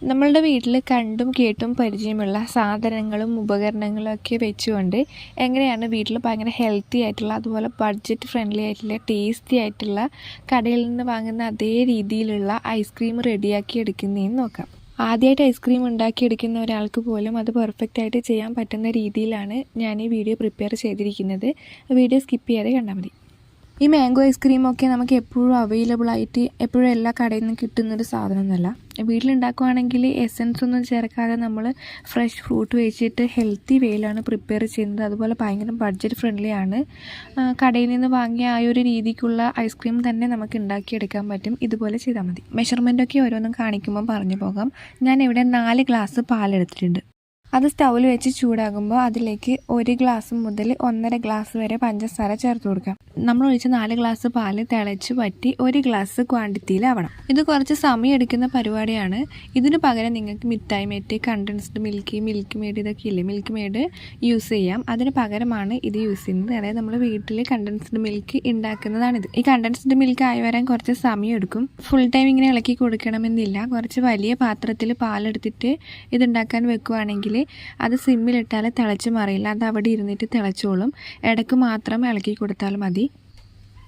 നമ്മളുടെ വീട്ടിൽ കണ്ടും കേട്ടും പരിചയമുള്ള സാധനങ്ങളും ഉപകരണങ്ങളും ഒക്കെ വെച്ചുകൊണ്ട് എങ്ങനെയാണ് വീട്ടിൽ ഭയങ്കര ഹെൽത്തി ആയിട്ടുള്ള അതുപോലെ ബഡ്ജറ്റ് ഫ്രണ്ട്ലി ആയിട്ടുള്ള ടേസ്റ്റി ആയിട്ടുള്ള കടയിൽ നിന്ന് വാങ്ങുന്ന അതേ രീതിയിലുള്ള ഐസ്ക്രീം റെഡിയാക്കി എടുക്കുന്നതെന്ന് നോക്കാം. ആദ്യമായിട്ട് ഐസ്ക്രീം ഉണ്ടാക്കിയെടുക്കുന്ന ഒരാൾക്ക് പോലും അത് പെർഫെക്റ്റ് ആയിട്ട് ചെയ്യാൻ പറ്റുന്ന രീതിയിലാണ് ഞാൻ ഈ വീഡിയോ പ്രിപ്പയർ ചെയ്തിരിക്കുന്നത്. വീഡിയോ സ്കിപ്പ് ചെയ്യാതെ കണ്ടാൽ മതി. ഈ മാംഗോ ഐസ്ക്രീമൊക്കെ നമുക്ക് എപ്പോഴും അവൈലബിൾ ആയിട്ട് എപ്പോഴും എല്ലാ കടയിൽ നിന്നും കിട്ടുന്നൊരു സാധനമൊന്നുമല്ല. വീട്ടിലുണ്ടാക്കുവാണെങ്കിൽ എസൻസ് ഒന്നും ചേർക്കാതെ നമ്മൾ ഫ്രഷ് ഫ്രൂട്ട് വെച്ചിട്ട് ഹെൽത്തി വേയിലാണ് പ്രിപ്പയർ ചെയ്യുന്നത്. അതുപോലെ ഭയങ്കര ബഡ്ജറ്റ് ഫ്രണ്ട്ലി ആണ്. കടയിൽ നിന്ന് വാങ്ങിയ ആ ഒരു രീതിക്കുള്ള ഐസ്ക്രീം തന്നെ നമുക്ക് ഉണ്ടാക്കിയെടുക്കാൻ പറ്റും. ഇതുപോലെ ചെയ്താൽ മതി. മെഷർമെൻറ്റൊക്കെ ഓരോന്നും കാണിക്കുമ്പോൾ പറഞ്ഞു പോകാം. ഞാൻ ഇവിടെ 4 ഗ്ലാസ് പാലെടുത്തിട്ടുണ്ട്. അത് സ്റ്റൗവിൽ വെച്ച് ചൂടാകുമ്പോൾ അതിലേക്ക് 1 ഗ്ലാസ് മുതൽ 1.5 ഗ്ലാസ് വരെ പഞ്ചസാര ചേർത്ത് കൊടുക്കാം. നമ്മൾ ഒഴിച്ച് 4 ഗ്ലാസ് പാല് തിളച്ച് വറ്റി 1 ഗ്ലാസ് ക്വാണ്ടിറ്റിയിലാവണം. ഇത് കുറച്ച് സമയം എടുക്കുന്ന പരിപാടിയാണ്. ഇതിന് പകരം നിങ്ങൾക്ക് മിഠായി മെറ്റ്, കണ്ടൻസ്ഡ് മിൽക്ക് മെയ്ഡ് ഇതൊക്കെ ഇല്ലേ, മിൽക്ക് മെയ്ഡ് യൂസ് ചെയ്യാം. അതിന് പകരമാണ് ഇത് യൂസ് ചെയ്യുന്നത്. അതായത് നമ്മൾ വീട്ടിൽ കണ്ടൻസ്ഡ് മിൽക്ക് ഉണ്ടാക്കുന്നതാണിത്. ഈ കണ്ടൻസ്ഡ് മിൽക്ക് ആയി വരാൻ കുറച്ച് സമയം എടുക്കും. ഫുൾ ടൈം ഇങ്ങനെ ഇളക്കി കൊടുക്കണമെന്നില്ല. കുറച്ച് വലിയ പാത്രത്തിൽ പാലെടുത്തിട്ട് ഇതുണ്ടാക്കാൻ വെക്കുകയാണെങ്കിൽ അത് സിമ്മിലിട്ടാൽ തിളച്ച് മറിയില്ല. അത് അവിടെ ഇരുന്നിട്ട് തിളച്ചോളും. ഇടയ്ക്ക് മാത്രം ഇളക്കി കൊടുത്താൽ മതി.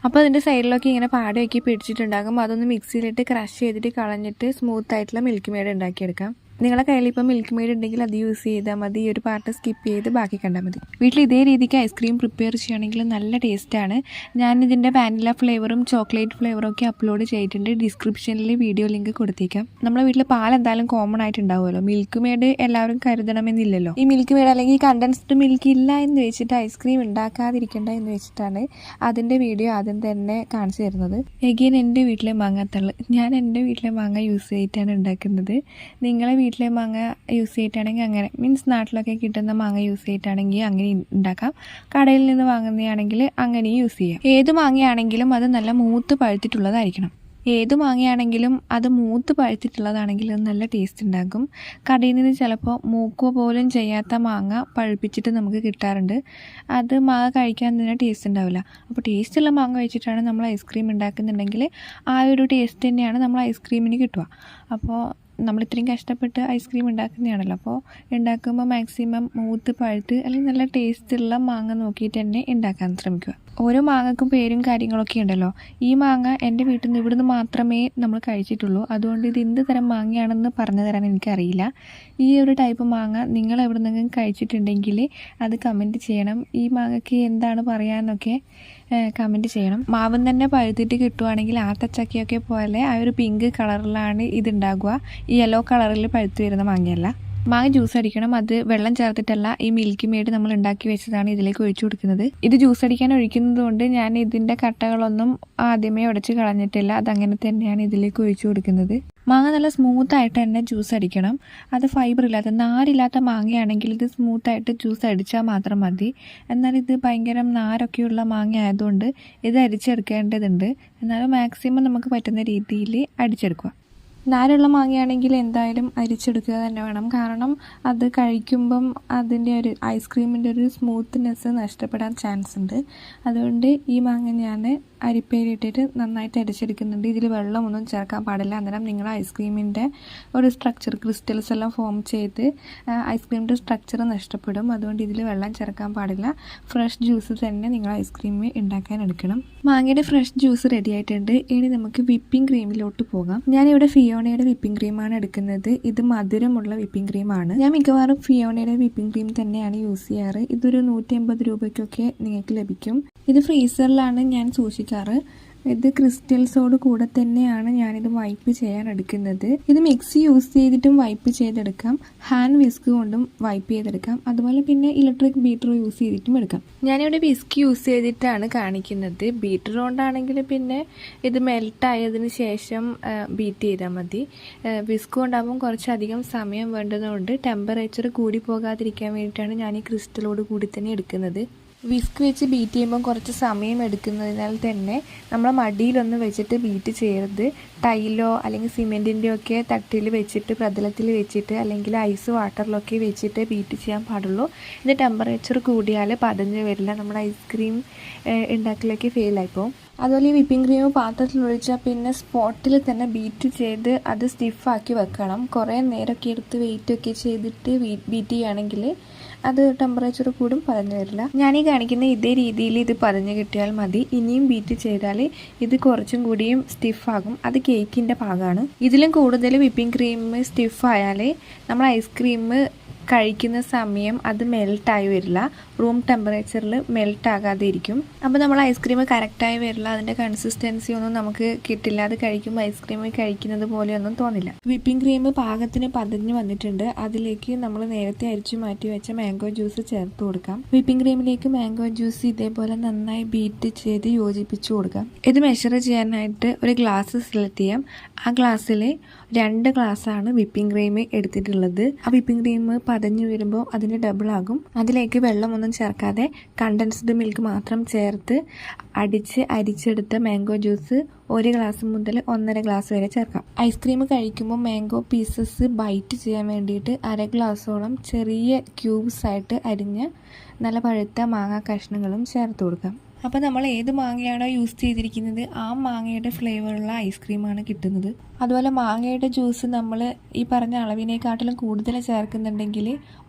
അപ്പോൾ അതിൻ്റെ സൈഡിലൊക്കെ ഇങ്ങനെ പാടയൊക്കെ പിടിച്ചിട്ടുണ്ടാകും. അതൊന്ന് മിക്സിയിലിട്ട് ക്രഷ് ചെയ്തിട്ട് കളഞ്ഞിട്ട് സ്മൂത്തായിട്ടുള്ള മിൽക്ക് മെയ്ഡ് ഉണ്ടാക്കിയെടുക്കാം. നിങ്ങളുടെ കയ്യിൽ ഇപ്പോൾ മിൽക്ക് മെയ്ഡ് ഉണ്ടെങ്കിൽ അത് യൂസ് ചെയ്താൽ മതി. ഈ ഒരു പാർട്ട് സ്കിപ്പ് ചെയ്ത് ബാക്കി കണ്ടാൽ മതി. വീട്ടിൽ ഇതേ രീതിക്ക് ഐസ്ക്രീം പ്രിപ്പയർ ചെയ്യുകയാണെങ്കിൽ നല്ല ടേസ്റ്റാണ്. ഞാനിതിൻ്റെ വാനില ഫ്ലേവറും ചോക്ലേറ്റ് ഫ്ലേവറും ഒക്കെ അപ്ലോഡ് ചെയ്തിട്ടുണ്ട്. ഡിസ്ക്രിപ്ഷനിൽ വീഡിയോ ലിങ്ക് കൊടുത്തേക്കാം. നമ്മുടെ വീട്ടിൽ പാൽ എന്തായാലും കോമൺ ആയിട്ട് ഉണ്ടാവുമല്ലോ. മിൽക്ക് മെയ്ഡ് എല്ലാവരും കരുതണമെന്നില്ലല്ലോ. ഈ മിൽക്ക് മെയ്ഡ് അല്ലെങ്കിൽ കണ്ടൻസ്ഡ് മിൽക്ക് ഇല്ല എന്ന് വെച്ചിട്ട് ഐസ്ക്രീം ഉണ്ടാക്കാതിരിക്കേണ്ട എന്ന് വെച്ചിട്ടാണ് അതിൻ്റെ വീഡിയോ ആദ്യം തന്നെ കാണിച്ചു തരുന്നത്. എഗെയിൻ എൻ്റെ വീട്ടിലെ മാങ്ങാത്തള്ള്. ഞാൻ എൻ്റെ വീട്ടിലെ മാങ്ങ യൂസ് ചെയ്തിട്ടാണ് ഉണ്ടാക്കുന്നത്. നിങ്ങളെ വീട്ടിലെ മാങ്ങ യൂസ് ചെയ്തിട്ടാണെങ്കിൽ അങ്ങനെ, മീൻസ് നാട്ടിലൊക്കെ കിട്ടുന്ന മാങ്ങ യൂസ് ചെയ്തിട്ടാണെങ്കിൽ അങ്ങനെ ഉണ്ടാക്കാം. കടയിൽ നിന്ന് വാങ്ങുന്നതാണെങ്കിൽ അങ്ങനെ യൂസ് ചെയ്യാം. ഏത് മാങ്ങയാണെങ്കിലും അത് നല്ല മൂത്ത് പഴുത്തിട്ടുള്ളതായിരിക്കണം. ഏത് മാങ്ങയാണെങ്കിലും അത് മൂത്ത് പഴുത്തിട്ടുള്ളതാണെങ്കിൽ അത് നല്ല ടേസ്റ്റ് ഉണ്ടാക്കും. കടയിൽ നിന്ന് ചിലപ്പോൾ മൂക്കുക പോലും ചെയ്യാത്ത മാങ്ങ പഴുപ്പിച്ചിട്ട് നമുക്ക് കിട്ടാറുണ്ട്. അത് മാങ്ങ കഴിക്കാൻ തന്നെ ടേസ്റ്റ് ഉണ്ടാവില്ല. അപ്പോൾ ടേസ്റ്റുള്ള മാങ്ങ വെച്ചിട്ടാണ് നമ്മൾ ഐസ്ക്രീം ഉണ്ടാക്കുന്നുണ്ടെങ്കിൽ ആ ഒരു ടേസ്റ്റ് തന്നെയാണ് നമ്മൾ ഐസ്ക്രീമിന് കിട്ടുക. അപ്പോൾ നമ്മൾ ഇത്രയും കഷ്ടപ്പെട്ട് ഐസ്ക്രീം ഉണ്ടാക്കുന്നതാണല്ലോ. അപ്പോൾ ഉണ്ടാക്കുമ്പോൾ മാക്സിമം മൂത്ത് പഴുത്ത് അല്ലെങ്കിൽ നല്ല ടേസ്റ്റുള്ള മാങ്ങ നോക്കിയിട്ട് തന്നെ ഉണ്ടാക്കാൻ ശ്രമിക്കുക. ഓരോ മാങ്ങക്കും പേരും കാര്യങ്ങളൊക്കെ ഉണ്ടല്ലോ. ഈ മാങ്ങ എൻ്റെ വീട്ടിൽ നിന്ന് ഇവിടുന്ന് മാത്രമേ നമ്മൾ കഴിച്ചിട്ടുള്ളൂ. അതുകൊണ്ട് ഇത് എന്ത് തരം മാങ്ങയാണെന്ന് പറഞ്ഞു തരാൻ എനിക്കറിയില്ല. ഈ ഒരു ടൈപ്പ് മാങ്ങ നിങ്ങൾ എവിടെ നിന്നെങ്കിലും കഴിച്ചിട്ടുണ്ടെങ്കിൽ അത് കമൻറ്റ് ചെയ്യണം. ഈ മാങ്ങയ്ക്ക് എന്താണ് പറയാനൊക്കെ കമൻറ്റ് ചെയ്യണം. മാവും തന്നെ പഴുത്തിട്ട് കിട്ടുവാണെങ്കിൽ ആത്തച്ചക്കയൊക്കെ പോലെ ആ ഒരു പിങ്ക് കളറിലാണ് ഇതുണ്ടാകുക. ഈ യെല്ലോ കളറിൽ പഴുത്ത് വരുന്ന മാങ്ങയല്ല. മാങ്ങ ജ്യൂസ് അടിക്കണം. അത് വെള്ളം ചേർത്തിട്ടല്ല, ഈ മിൽക്ക് മെയ്ഡ് നമ്മൾ ഉണ്ടാക്കി വെച്ചതാണ് ഇതിലേക്ക് ഒഴിച്ചു കൊടുക്കുന്നത്. ഇത് ജ്യൂസ് അടിക്കാൻ ഒഴിക്കുന്നത് കൊണ്ട് ഞാൻ ഇതിൻ്റെ കട്ടകളൊന്നും ആദ്യമേ ഉടച്ച് കളഞ്ഞിട്ടില്ല. അതങ്ങനെ തന്നെയാണ് ഇതിലേക്ക് ഒഴിച്ചു കൊടുക്കുന്നത്. മാങ്ങ നല്ല സ്മൂത്തായിട്ട് തന്നെ ജ്യൂസ് അടിക്കണം. അത് ഫൈബർ ഇല്ലാത്ത നാരില്ലാത്ത മാങ്ങയാണെങ്കിൽ ഇത് സ്മൂത്തായിട്ട് ജ്യൂസ് അടിച്ചാൽ മാത്രം മതി. എന്നാൽ ഇത് ഭയങ്കര നാരൊക്കെയുള്ള മാങ്ങ ആയതുകൊണ്ട് ഇത് അരിച്ചെടുക്കേണ്ടതുണ്ട്. എന്നാലും മാക്സിമം നമുക്ക് പറ്റുന്ന രീതിയിൽ അടിച്ചെടുക്കുക. നാരുള്ള മാങ്ങയാണെങ്കിൽ എന്തായാലും അരിച്ചെടുക്കുക തന്നെ വേണം. കാരണം അത് കഴിക്കുമ്പം അതിൻ്റെ ഒരു ഐസ്ക്രീമിൻ്റെ ഒരു സ്മൂത്ത്നെസ് നഷ്ടപ്പെടാൻ ചാൻസ് ഉണ്ട്. അതുകൊണ്ട് ഈ മാങ്ങ ഞാൻ അരിപ്പയിലിട്ടിട്ട് നന്നായിട്ട് അരിച്ചെടുക്കുന്നുണ്ട്. ഇതിൽ വെള്ളമൊന്നും ചേർക്കാൻ പാടില്ല. അന്നേരം നിങ്ങൾ ഐസ്ക്രീമിൻ്റെ ഒരു സ്ട്രക്ചർ, ക്രിസ്റ്റൽസ് എല്ലാം ഫോം ചെയ്ത് ഐസ്ക്രീമിൻ്റെ സ്ട്രക്ചർ നഷ്ടപ്പെടും. അതുകൊണ്ട് ഇതിൽ വെള്ളം ചേർക്കാൻ പാടില്ല. ഫ്രഷ് ജ്യൂസ് തന്നെ നിങ്ങൾ ഐസ്ക്രീം ഉണ്ടാക്കാൻ എടുക്കണം. മാങ്ങയുടെ ഫ്രഷ് ജ്യൂസ് റെഡി ആയിട്ടുണ്ട്. ഇനി നമുക്ക് വിപ്പിംഗ് ക്രീമിലോട്ട് പോകാം. ഞാനിവിടെ ഫിയോണയുടെ വിപ്പിംഗ് ക്രീമാണ് എടുക്കുന്നത്. ഇത് മധുരമുള്ള വിപ്പിംഗ് ക്രീമാണ്. ഞാൻ മിക്കവാറും ഫിയോണയുടെ വിപ്പിംഗ് ക്രീം തന്നെയാണ് യൂസ് ചെയ്യാറ്. ഇതൊരു 150 രൂപയ്ക്കൊക്കെ നിങ്ങൾക്ക് ലഭിക്കും. ഇത് ഫ്രീസറിലാണ് ഞാൻ സൂക്ഷിക്കാറ്. ഇത് ക്രിസ്റ്റൽസോട് കൂടെ തന്നെയാണ് ഞാനിത് വൈപ്പ് ചെയ്യാൻ എടുക്കുന്നത്. ഇത് മിക്സി യൂസ് ചെയ്തിട്ടും വൈപ്പ് ചെയ്തെടുക്കാം. ഹാൻഡ് വിസ്ക് കൊണ്ടും വൈപ്പ് ചെയ്തെടുക്കാം. അതുപോലെ പിന്നെ ഇലക്ട്രിക് ബീറ്റർ യൂസ് ചെയ്തിട്ടും എടുക്കാം. ഞാനിവിടെ വിസ്ക് യൂസ് ചെയ്തിട്ടാണ് കാണിക്കുന്നത്. ബീറ്റർ കൊണ്ടാണെങ്കിൽ പിന്നെ ഇത് മെൽട്ടായതിന് ശേഷം ബീറ്റ് ചെയ്താൽ മതി. വിസ്ക് കൊണ്ടാകുമ്പോൾ കുറച്ചധികം സമയം വേണ്ടതുകൊണ്ട് ടെമ്പറേച്ചർ കൂടി പോകാതിരിക്കാൻ വേണ്ടിയിട്ടാണ് ഞാൻ ഈ ക്രിസ്റ്റലോട് കൂടി തന്നെ എടുക്കുന്നത്. വിസ്ക് വെച്ച് ബീറ്റ് ചെയ്യുമ്പോൾ കുറച്ച് സമയം എടുക്കുന്നതിനാൽ തന്നെ നമ്മൾ മടിയിലൊന്ന് വെച്ചിട്ട് ബീറ്റ് ചെയ്യരുത്. ടൈലോ അല്ലെങ്കിൽ സിമെൻറ്റിൻ്റെയോ ഒക്കെ തട്ടിൽ വെച്ചിട്ട് പ്രതലത്തിൽ വെച്ചിട്ട് അല്ലെങ്കിൽ ഐസ് വാട്ടറിലൊക്കെ വെച്ചിട്ട് ബീറ്റ് ചെയ്യാൻ പാടുള്ളൂ. ഇത് ടെമ്പറേച്ചർ കൂടിയാൽ പതഞ്ഞ് വരില്ല, നമ്മുടെ ഐസ്ക്രീം ഉണ്ടാക്കലൊക്കെ ഫെയിലായിപ്പോവും. അതുപോലെ ഈ വിപ്പിംഗ് ക്രീം പാത്രത്തിൽ ഒഴിച്ചാൽ പിന്നെ സ്പോട്ടിൽ തന്നെ ബീറ്റ് ചെയ്ത് അത് സ്റ്റിഫാക്കി വെക്കണം. കുറേ നേരമൊക്കെ എടുത്ത് വെയിറ്റൊക്കെ ചെയ്തിട്ട് ബീറ്റ് ചെയ്യുകയാണെങ്കിൽ അത് ടെമ്പറേച്ചർ കൂടും, പതഞ്ഞു വരില്ല. ഞാനീ കാണിക്കുന്ന ഇതേ രീതിയിൽ ഇത് പതഞ്ഞ് കിട്ടിയാൽ മതി. ഇനിയും ബീറ്റ് ചെയ്താൽ ഇത് കുറച്ചും കൂടിയും സ്റ്റിഫാകും. അത് കേക്കിൻ്റെ ഭാഗമാണ്. ഇതിലും കൂടുതൽ വിപ്പിംഗ് ക്രീം സ്റ്റിഫായാൽ നമ്മൾ ഐസ്ക്രീം കഴിക്കുന്ന സമയം അത് മെൽട്ടായി വരില്ല, റൂം ടെമ്പറേച്ചറിൽ മെൽട്ടാകാതെ ഇരിക്കും. അപ്പോൾ നമ്മൾ ഐസ്ക്രീം കറക്റ്റായി വരില്ല, അതിൻ്റെ കൺസിസ്റ്റൻസി ഒന്നും നമുക്ക് കിട്ടില്ല. അത് കഴിക്കുമ്പോൾ ഐസ്ക്രീം കഴിക്കുന്നത് പോലെയൊന്നും തോന്നില്ല. വിപ്പിംഗ് ക്രീം പാകത്തിന് പതഞ്ഞ് വന്നിട്ടുണ്ട്. അതിലേക്ക് നമ്മൾ നേരത്തെ അരിച്ചു മാറ്റി വെച്ച മാംഗോ ജ്യൂസ് ചേർത്ത് കൊടുക്കാം. വിപ്പിംഗ് ക്രീമിലേക്ക് മാംഗോ ജ്യൂസ് ഇതേപോലെ നന്നായി ബീറ്റ് ചെയ്ത് യോജിപ്പിച്ചു കൊടുക്കാം. ഇത് മെഷർ ചെയ്യാനായിട്ട് ഒരു ഗ്ലാസ് സെലക്ട് ചെയ്യാം. ആ ഗ്ലാസ്സിൽ 2 ഗ്ലാസ്സാണ് വിപ്പിംഗ് ക്രീം എടുത്തിട്ടുള്ളത്. ആ വിപ്പിംഗ് ക്രീം പതഞ്ഞു വരുമ്പോൾ അതിന് ഡബിൾ ആകും. അതിലേക്ക് വെള്ളമൊന്നും ചേർക്കാതെ കണ്ടൻസ്ഡ് മിൽക്ക് മാത്രം ചേർത്ത് അരിച്ചെടുത്ത മാംഗോ ജ്യൂസ് 1 ഗ്ലാസ് മുതൽ 1.5 ഗ്ലാസ് വരെ ചേർക്കാം. ഐസ്ക്രീം കഴിക്കുമ്പോൾ മാംഗോ പീസസ് ബൈറ്റ് ചെയ്യാൻ വേണ്ടിയിട്ട് 1/2 ഗ്ലാസോളം ചെറിയ ക്യൂബ്സ് ആയിട്ട് അരിഞ്ഞ നല്ല പഴുത്ത മാങ്ങ കഷ്ണങ്ങളും ചേർത്ത് കൊടുക്കാം. അപ്പോൾ നമ്മൾ ഏത് മാങ്ങയാണോ യൂസ് ചെയ്തിരിക്കുന്നത് ആ മാങ്ങയുടെ ഫ്ലേവറുള്ള ഐസ്ക്രീമാണ് കിട്ടുന്നത്. അതുപോലെ മാങ്ങയുടെ ജ്യൂസ് നമ്മൾ ഈ പറഞ്ഞ അളവിനേക്കാട്ടിലും കൂടുതൽ ചേർക്കുന്നുണ്ടെങ്കിൽ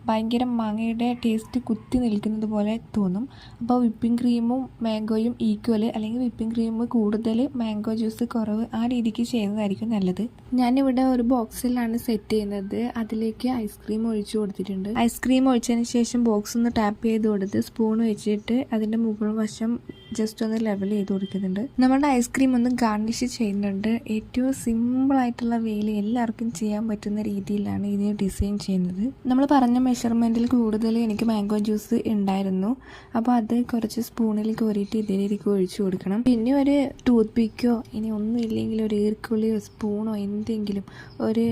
ഭയങ്കര മാങ്ങയുടെ ടേസ്റ്റ് കുത്തി നിൽക്കുന്നത് പോലെ തോന്നും. അപ്പോൾ വിപ്പിംഗ് ക്രീമും മാംഗോയും ഈക്വൽ, അല്ലെങ്കിൽ വിപ്പിംഗ് ക്രീം കൂടുതൽ മാംഗോ ജ്യൂസ് കുറവ്, ആ രീതിക്ക് ചെയ്യുന്നതായിരിക്കും നല്ലത്. ഞാനിവിടെ ഒരു ബോക്സിലാണ് സെറ്റ് ചെയ്യുന്നത്. അതിലേക്ക് ഐസ്ക്രീം ഒഴിച്ചു കൊടുത്തിട്ടുണ്ട്. ഐസ്ക്രീം ഒഴിച്ചതിന് ശേഷം ബോക്സ് ഒന്ന് ടാപ്പ് ചെയ്ത് കൊടുത്ത് സ്പൂൺ വെച്ചിട്ട് അതിൻ്റെ മുകൾ വശം ജസ്റ്റ് ഒന്ന് ലെവൽ ചെയ്ത് കൊടുക്കുന്നുണ്ട്. നമ്മുടെ ഐസ്ക്രീം ഒന്ന് ഗാർണിഷ് ചെയ്യുന്നുണ്ട്. ഏറ്റവും സിമ്പിളായിട്ടുള്ള വേയിൽ എല്ലാവർക്കും ചെയ്യാൻ പറ്റുന്ന രീതിയിലാണ് ഇത് ഡിസൈൻ ചെയ്യുന്നത്. നമ്മൾ പറഞ്ഞ മെഷർമെൻറ്റിൽ കൂടുതൽ എനിക്ക് മാംഗോ ജ്യൂസ് ഉണ്ടായിരുന്നു. അപ്പോൾ അത് കുറച്ച് സ്പൂണിൽ കോരിയിട്ട് ഇതേ രീതിക്ക് ഒഴിച്ചു കൊടുക്കണം. പിന്നെ ഒരു ടൂത്ത് പിക്കോ ഇനി ഒന്നും ഇല്ലെങ്കിൽ ഒരു ഈർക്കുള്ളിയോ സ്പൂണോ എന്തെങ്കിലും ഒരു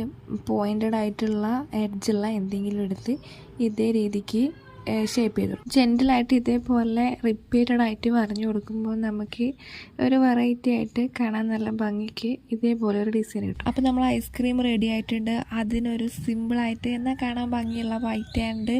പോയിൻറ്റഡ് ആയിട്ടുള്ള എഡ്ജുള്ള എന്തെങ്കിലും എടുത്ത് ഇതേ രീതിക്ക് ഷേപ്പ് ചെയ്തു. ജെൻറ്റിലായിട്ട് ഇതേപോലെ റിപ്പീറ്റഡ് ആയിട്ട് വരഞ്ഞു കൊടുക്കുമ്പോൾ നമുക്ക് ഒരു വെറൈറ്റി ആയിട്ട് കാണാൻ നല്ല ഭംഗിക്ക് ഇതേപോലെ ഒരു ഡിസൈൻ കിട്ടും. അപ്പോൾ നമ്മൾ ഐസ്ക്രീം റെഡി ആയിട്ടുണ്ട്. അതിനൊരു സിമ്പിളായിട്ട് എന്നാൽ കാണാൻ ഭംഗിയുള്ള വൈറ്റ് ആൻഡ്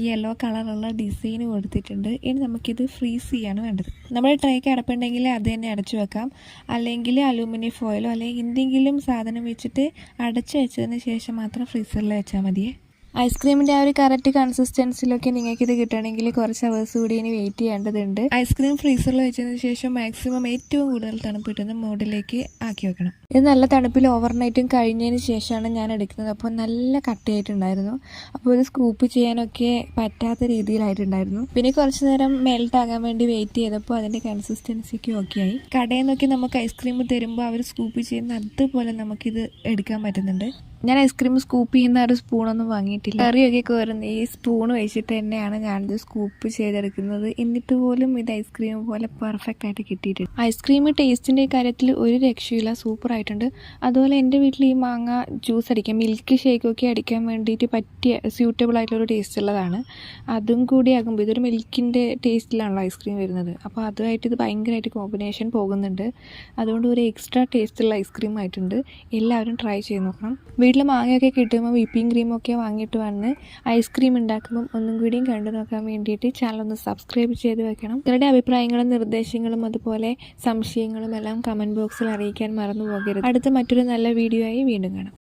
യെല്ലോ കളറുള്ള ഡിസൈൻ കൊടുത്തിട്ടുണ്ട്. ഇനി നമുക്കിത് ഫ്രീസ് ചെയ്യാണ് വേണ്ടത്. നമ്മുടെ ട്രേക്ക് അടപ്പുണ്ടെങ്കിൽ അത് തന്നെ അടച്ചു വെക്കാം, അല്ലെങ്കിൽ അലൂമിനിയം ഫോയിലോ അല്ലെങ്കിൽ എന്തെങ്കിലും സാധനം വെച്ചിട്ട് അടച്ചു വെച്ചതിന് ശേഷം മാത്രം ഫ്രീസറിൽ വെച്ചാൽ മതിയേ. ഐസ്ക്രീമിൻ്റെ ആ ഒരു കറക്റ്റ് കൺസിസ്റ്റൻസിലൊക്കെ നിങ്ങൾക്കിത് കിട്ടണമെങ്കിൽ കുറച്ച് അവേഴ്സ് കൂടി ഇനി വെയിറ്റ് ചെയ്യേണ്ടതുണ്ട്. ഐസ്ക്രീം ഫ്രീസറിൽ വെച്ചതിന് ശേഷം മാക്സിമം ഏറ്റവും കൂടുതൽ തണുപ്പ് കിട്ടുന്ന മോഡിലേക്ക് ആക്കി വെക്കണം. ഇത് നല്ല തണുപ്പിൽ ഓവർനൈറ്റും കഴിഞ്ഞതിന് ശേഷമാണ് ഞാൻ എടുക്കുന്നത്. അപ്പോൾ നല്ല കട്ടിയായിട്ടുണ്ടായിരുന്നു. അപ്പോൾ ഇത് സ്കൂപ്പ് ചെയ്യാനൊക്കെ പറ്റാത്ത രീതിയിലായിട്ടുണ്ടായിരുന്നു. പിന്നെ കുറച്ച് നേരം മെൽറ്റ് ആകാൻ വേണ്ടി വെയിറ്റ് ചെയ്തപ്പോൾ അതിൻ്റെ കൺസിസ്റ്റൻസിക്ക് ഓക്കെ ആയി. കടയിൽ നിന്നൊക്കെ നമുക്ക് ഐസ്ക്രീം തരുമ്പോൾ അവർ സ്കൂപ്പ് ചെയ്യുന്ന അതുപോലെ നമുക്കിത് എടുക്കാൻ പറ്റുന്നുണ്ട്. ഞാൻ ഐസ്ക്രീം സ്കൂപ്പ് ചെയ്യുന്ന ഒരു സ്പൂണൊന്നും വാങ്ങിയിട്ടില്ല. കറിയൊക്കെ കോരുന്ന ഈ സ്പൂൺ വെച്ചിട്ട് തന്നെയാണ് ഞാനിത് സ്കൂപ്പ് ചെയ്തെടുക്കുന്നത്. എന്നിട്ട് പോലും ഇത് ഐസ്ക്രീം പോലെ പെർഫെക്റ്റ് ആയിട്ട് കിട്ടിയിട്ടുണ്ട്. ഐസ്ക്രീം ടേസ്റ്റിൻ്റെ കാര്യത്തിൽ ഒരു രക്ഷയില്ല, സൂപ്പറായിട്ടുണ്ട്. അതുപോലെ എൻ്റെ വീട്ടിൽ ഈ മാങ്ങ ജ്യൂസ് അടിക്കാം, മിൽക്ക് ഷേക്കൊക്കെ അടിക്കാൻ വേണ്ടിയിട്ട് പറ്റിയ സ്യൂട്ടബിൾ ആയിട്ടുള്ളൊരു ടേസ്റ്റ് ഉള്ളതാണ്. അതും കൂടി ആകുമ്പോൾ ഇതൊരു മിൽക്കിൻ്റെ ടേസ്റ്റിലാണല്ലോ ഐസ്ക്രീം വരുന്നത്. അപ്പോൾ അതുമായിട്ട് ഇത് ഭയങ്കരമായിട്ട് കോമ്പിനേഷൻ പോകുന്നുണ്ട്. അതുകൊണ്ട് ഒരു എക്സ്ട്രാ ടേസ്റ്റുള്ള ഐസ്ക്രീം ആയിട്ടുണ്ട്. എല്ലാവരും ട്രൈ ചെയ്ത് നോക്കണം. വീട്ടിൽ മാങ്ങയൊക്കെ കിട്ടുമ്പോൾ വിപ്പിംഗ് ക്രീമൊക്കെ വാങ്ങിയിട്ട് വന്ന് ഐസ്ക്രീം ഉണ്ടാക്കുമ്പം ഒന്നും കൂടിയും കണ്ടു നോക്കാൻ വേണ്ടിയിട്ട് ചാനൽ ഒന്ന് സബ്സ്ക്രൈബ് ചെയ്ത് വെക്കണം. നിങ്ങളുടെ അഭിപ്രായങ്ങളും നിർദ്ദേശങ്ങളും അതുപോലെ സംശയങ്ങളും എല്ലാം കമൻറ്റ് ബോക്സിൽ അറിയിക്കാൻ മറന്നു പോകരുത്. അടുത്ത മറ്റൊരു നല്ല വീഡിയോ ആയി വീണ്ടും കാണാം.